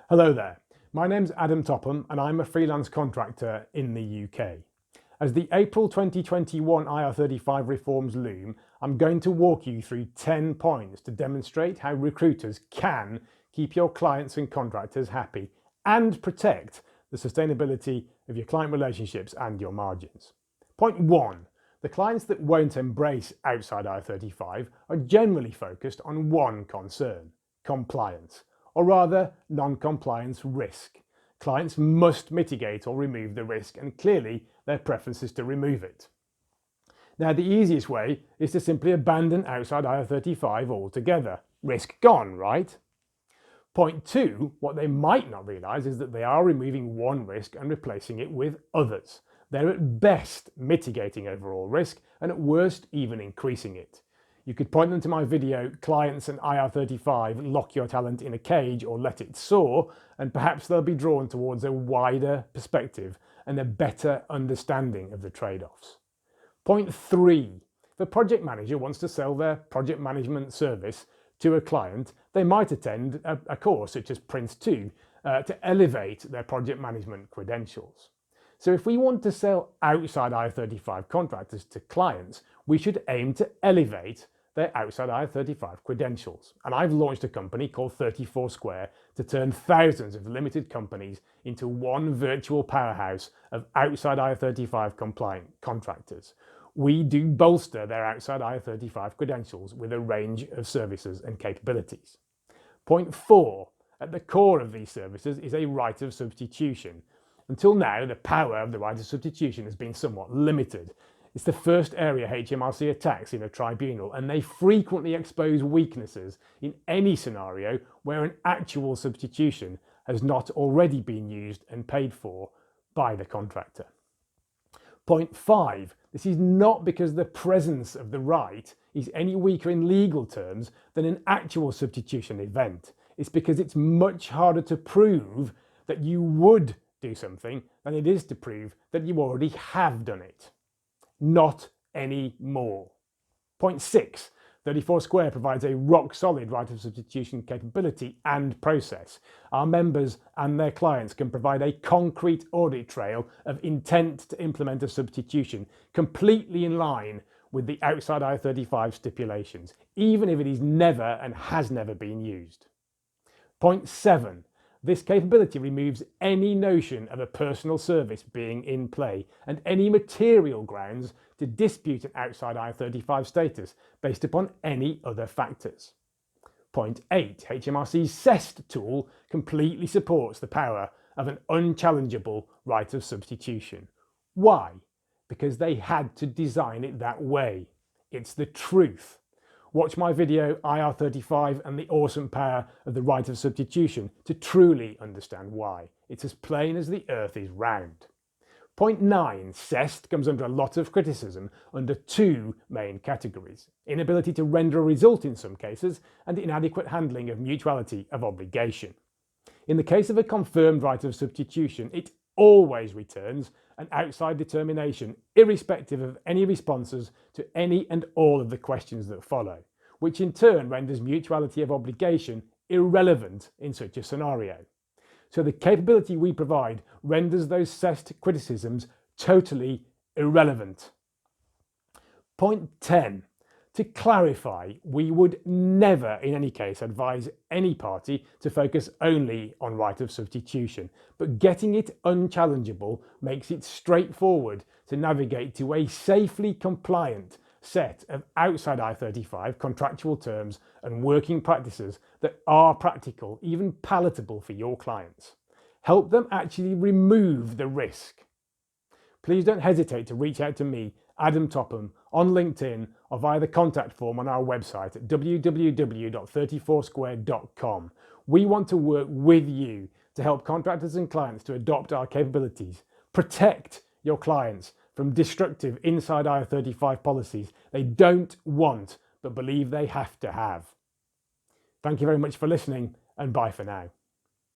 Hello there, my name's Adam Topham and I'm a freelance contractor in the UK. As the April 2021 IR35 reforms loom, I'm going to walk you through 10 points to demonstrate how recruiters can keep your clients and contractors happy and protect the sustainability of your client relationships and your margins. Point 1. The clients that won't embrace outside IR35 are generally focused on one concern: compliance, or rather non-compliance risk. Clients must mitigate or remove the risk, and clearly their preference is to remove it. Now, the easiest way is to simply abandon outside IR35 altogether. Risk gone, right? Point 2, what they might not realise is that they are removing one risk and replacing it with others. They're at best mitigating overall risk and at worst even increasing it. You could point them to my video, Clients and IR35, Lock Your Talent in a Cage or Let It Soar, and perhaps they'll be drawn towards a wider perspective and a better understanding of the trade-offs. Point 3, if a project manager wants to sell their project management service to a client, they might attend a course such as Prince 2 to elevate their project management credentials. So if we want to sell outside IR35 contractors to clients, we should aim to elevate their outside IR35 credentials. And I've launched a company called 34 Square to turn thousands of limited companies into one virtual powerhouse of outside IR35 compliant contractors. We do bolster their outside IR35 credentials with a range of services and capabilities. Point 4, at the core of these services is a right of substitution. Until now, the power of the right of substitution has been somewhat limited. It's the first area HMRC attacks in a tribunal, and they frequently expose weaknesses in any scenario where an actual substitution has not already been used and paid for by the contractor. Point 5, this is not because the presence of the right is any weaker in legal terms than an actual substitution event. It's because it's much harder to prove that you would do something than it is to prove that you already have done it. Not anymore. Point 6. 34 Square provides a rock-solid right of substitution capability and process. Our members and their clients can provide a concrete audit trail of intent to implement a substitution completely in line with the outside IR35 stipulations, even if it is never and has never been used. Point 7. This capability removes any notion of a personal service being in play and any material grounds to dispute an outside IR35 status based upon any other factors. Point 8. HMRC's CEST tool completely supports the power of an unchallengeable right of substitution. Why? Because they had to design it that way. It's the truth. Watch my video IR35 and the awesome power of the right of substitution to truly understand why. It's as plain as the earth is round. Point 9. CEST comes under a lot of criticism under two main categories: inability to render a result in some cases and inadequate handling of mutuality of obligation. In the case of a confirmed right of substitution, it always returns an outside determination, irrespective of any responses to any and all of the questions that follow, which in turn renders mutuality of obligation irrelevant in such a scenario. So the capability we provide renders those CEST criticisms totally irrelevant. Point 10. To clarify, we would never in any case advise any party to focus only on right of substitution, but getting it unchallengeable makes it straightforward to navigate to a safely compliant set of outside IR35 contractual terms and working practices that are practical, even palatable for your clients. Help them actually remove the risk. Please don't hesitate to reach out to me, Adam Topham, on LinkedIn or via the contact form on our website at www.34square.com. We want to work with you to help contractors and clients to adopt our capabilities. Protect your clients from destructive inside IR35 policies they don't want but believe they have to have. Thank you very much for listening, and bye for now.